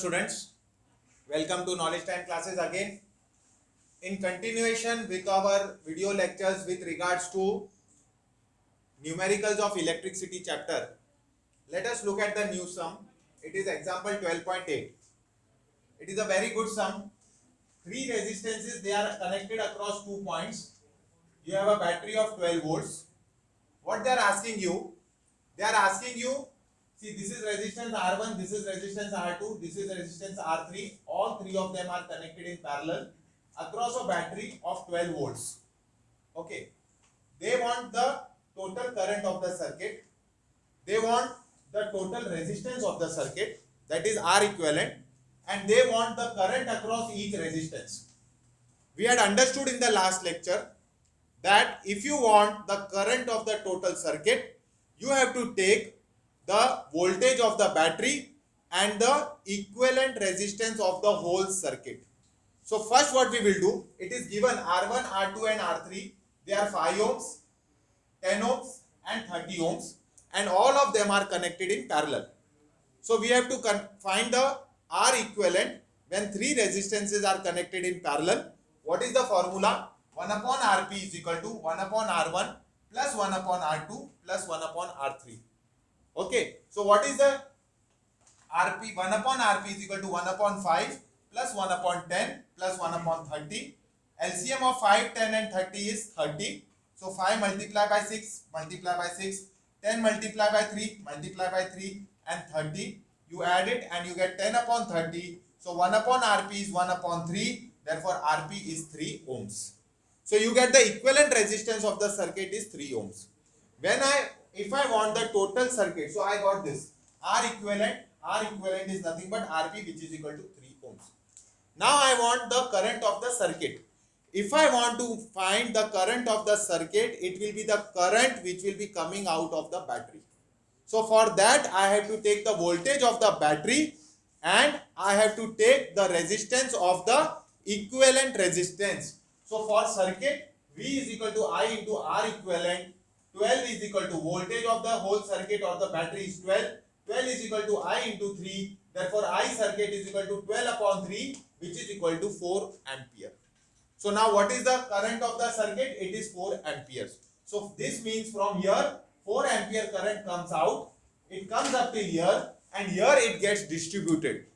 students, welcome to Knowledge Time classes again. In continuation with our video lectures with regards to numericals of electricity chapter, let us look at the new sum. It is example 12.8. It is a very good sum. Three resistances, they are connected across 2 points. You have a battery of 12 volts. What they are asking you? They are asking you, see, this is resistance R1, this is resistance R2, this is resistance R3. All three of them are connected in parallel across a battery of 12 volts. Okay. They want the total current of the circuit. They want the total resistance of the circuit, that is R equivalent, and they want the current across each resistance. We had understood in the last lecture that if you want the current of the total circuit, you have to take the voltage of the battery and the equivalent resistance of the whole circuit. So first what we will do, it is given R1, R2 and R3, they are 5 ohms, 10 ohms and 30 ohms, and all of them are connected in parallel. So we have to find the R equivalent when three resistances are connected in parallel. What is the formula? 1 upon Rp is equal to 1 upon R1 plus 1 upon R2 plus 1 upon R3. Okay, so what is the Rp? 1 upon Rp is equal to 1 upon 5 plus 1 upon 10 plus 1 upon 30. LCM of 5, 10 and 30 is 30. So 5 multiplied by 6, multiply by 6, 10 multiply by 3, multiply by 3 and 30. You add it and you get 10 upon 30. So 1 upon Rp is 1 upon 3. Therefore Rp is 3 ohms. So you get the equivalent resistance of the circuit is 3 ohms. If I want the total circuit, so I got this. R equivalent is nothing but Rp, which is equal to 3 ohms. Now I want the current of the circuit. If I want to find the current of the circuit, it will be the current which will be coming out of the battery. So for that I have to take the voltage of the battery and I have to take the resistance of the equivalent resistance. So for circuit, V is equal to I into R equivalent. 12 is equal to voltage of the whole circuit or the battery is 12. 12 is equal to I into 3. Therefore I circuit is equal to 12 upon 3, which is equal to 4 ampere. So now what is the current of the circuit? It is 4 amperes. So this means from here 4 ampere current comes out. It comes up till here and here it gets distributed.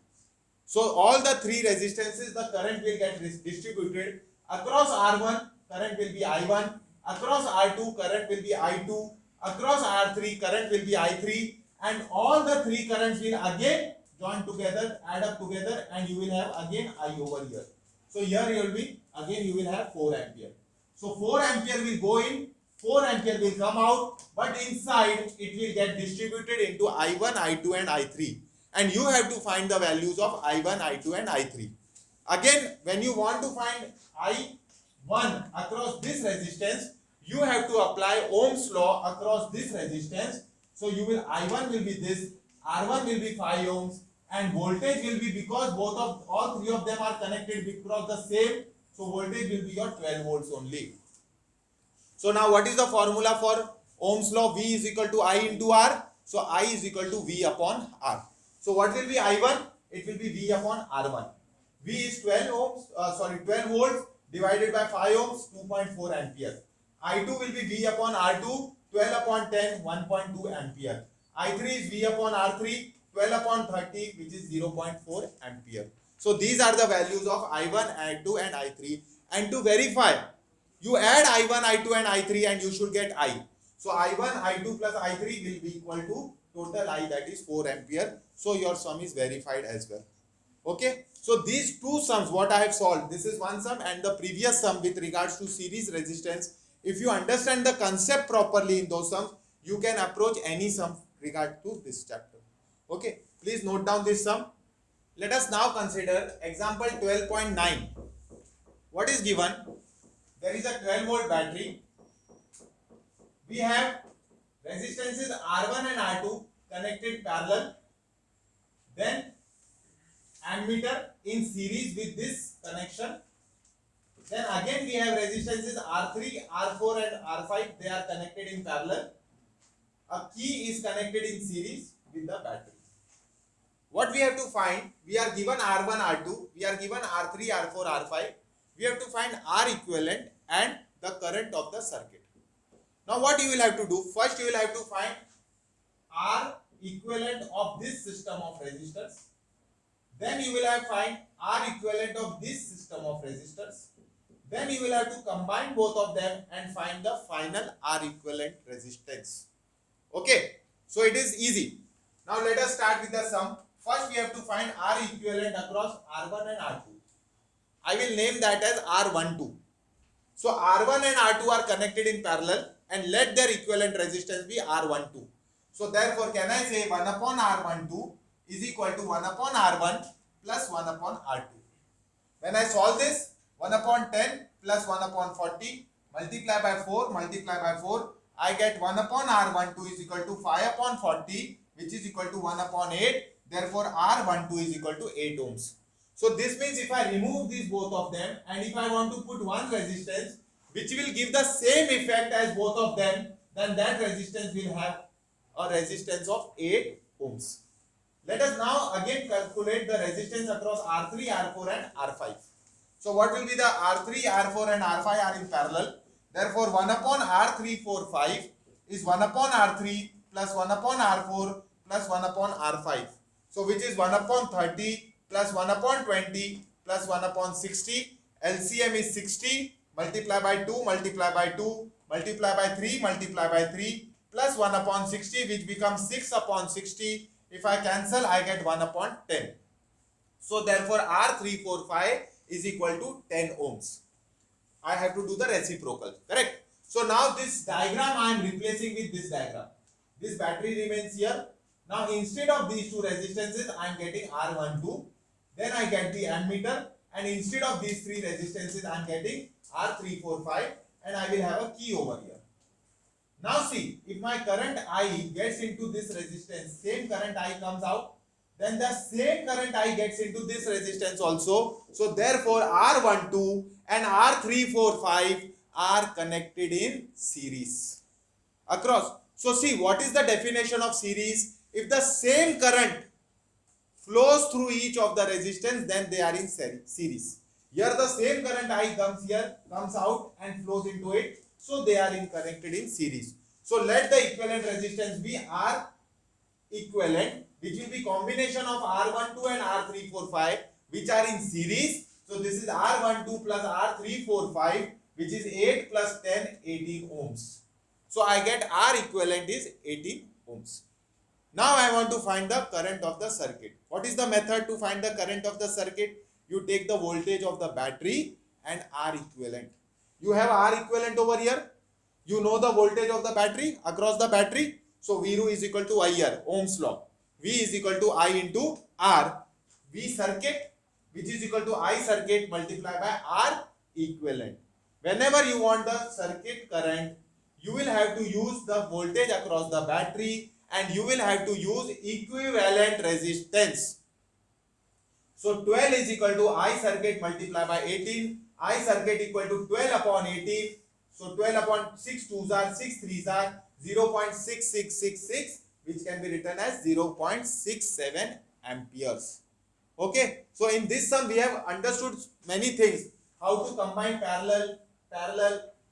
So all the three resistances, the current will get distributed. Across R1 current will be I1, across R2 current will be I2, across R3 current will be I3, and all the three currents will again join together, add up together, and you will have again I over here. So here you will have 4 ampere. So 4 ampere will go in, 4 ampere will come out, but inside it will get distributed into I1, I2 and I3. And you have to find the values of I1, I2 and I3. Again, when you want to find I1 across this resistance, you have to apply Ohm's law across this resistance. So I1 will be this, R1 will be 5 ohms, and voltage will be, because all three of them are connected across the same, so voltage will be your 12 volts only. So now what is the formula for Ohm's law? V is equal to I into R. So I is equal to V upon R. So what will be I1? It will be V upon R1. V is 12 volts divided by 5 ohms, 2.4 ampere. I2 will be V upon R2, 12 upon 10, 1.2 ampere. I3 is V upon R3, 12 upon 30, which is 0.4 ampere. So these are the values of I1, I2 and I3. And to verify, you add I1, I2 and I3 and you should get I. So I1, I2 plus I3 will be equal to total I, that is 4 ampere. So your sum is verified as well. Okay. So these two sums what I have solved, this is one sum and the previous sum with regards to series resistance. If you understand the concept properly in those sums, you can approach any sum regard to this chapter. Okay. Please note down this sum. Let us now consider example 12.9. What is given? There is a 12 volt battery. We have resistances R1 and R2 connected parallel. Then ammeter in series with this connection. Then again we have resistances R3, R4 and R5. They are connected in parallel. A key is connected in series with the battery. what we have to find, we are given R1, R2, we are given R3, R4, R5. We have to find R equivalent and the current of the circuit. Now what you will have to do, first you will have to find R equivalent of this system of resistors. Then you will have to find R equivalent of this system of resistors. Then you will have to combine both of them and find the final R equivalent resistance. Okay, so it is easy. Now let us start with the sum. First we have to find R equivalent across R1 and R2. I will name that as R12. So R1 and R2 are connected in parallel and let their equivalent resistance be R12. So therefore can I say 1 upon R12 is equal to 1 upon R1 plus 1 upon R2. When I solve this, 1 upon 10 plus 1 upon 40 multiply by 4, I get 1 upon R12 is equal to 5 upon 40, which is equal to 1 upon 8. Therefore R12 is equal to 8 ohms. So this means if I remove these both of them and if I want to put one resistance which will give the same effect as both of them, then that resistance will have a resistance of 8 ohms. Let us now again calculate the resistance across R3, R4 and R5. So what will be the R3, R4 and R5 are in parallel. Therefore 1 upon R3, 4, 5 is 1 upon R3 plus 1 upon R4 plus 1 upon R5. So which is 1 upon 30 plus 1 upon 20 plus 1 upon 60. LCM is 60 multiply by 2 multiply by 2 multiply by 3 multiply by 3 plus 1 upon 60, which becomes 6 upon 60. If I cancel, I get 1 upon 10. So therefore R345 is equal to 10 ohms. I have to do the reciprocal, correct? So now this diagram I am replacing with this diagram. This battery remains here. Now instead of these two resistances, I am getting R12. Then I get the ammeter, and instead of these three resistances, I am getting R345, and I will have a key over here. Now see, if my current I gets into this resistance, same current I comes out, then the same current I gets into this resistance also. So therefore R12 and R345 are connected in series across. So see, what is the definition of series? If the same current flows through each of the resistance, then they are in series. Here the same current I comes here, comes out and flows into it. So they are connected in series. So let the equivalent resistance be R equivalent, which will be combination of R12 and R345, which are in series. So this is R12 plus R345, which is 8 plus 10, 18 ohms. So I get R equivalent is 18 ohms. Now I want to find the current of the circuit. What is the method to find the current of the circuit? You take the voltage of the battery and R equivalent. You have R equivalent over here. You know the voltage of the battery across the battery. So V is equal to IR, Ohm's law. V is equal to I into R. V circuit, which is equal to I circuit multiplied by R equivalent. Whenever you want the circuit current, you will have to use the voltage across the battery and you will have to use equivalent resistance. So 12 is equal to I circuit multiplied by 18. I circuit equal to 12 upon 18. So 12 upon 6 2s are 6 3s are 0.6666, which can be written as 0.67 amperes. Okay. So in this sum we have understood many things. How to combine parallel,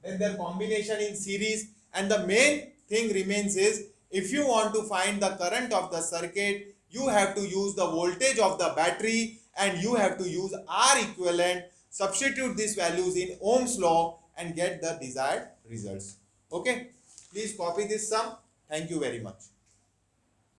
then their combination in series, and the main thing remains is if you want to find the current of the circuit, you have to use the voltage of the battery and you have to use R equivalent, substitute these values in Ohm's law and get the desired results. Okay, please copy this sum. Thank you very much.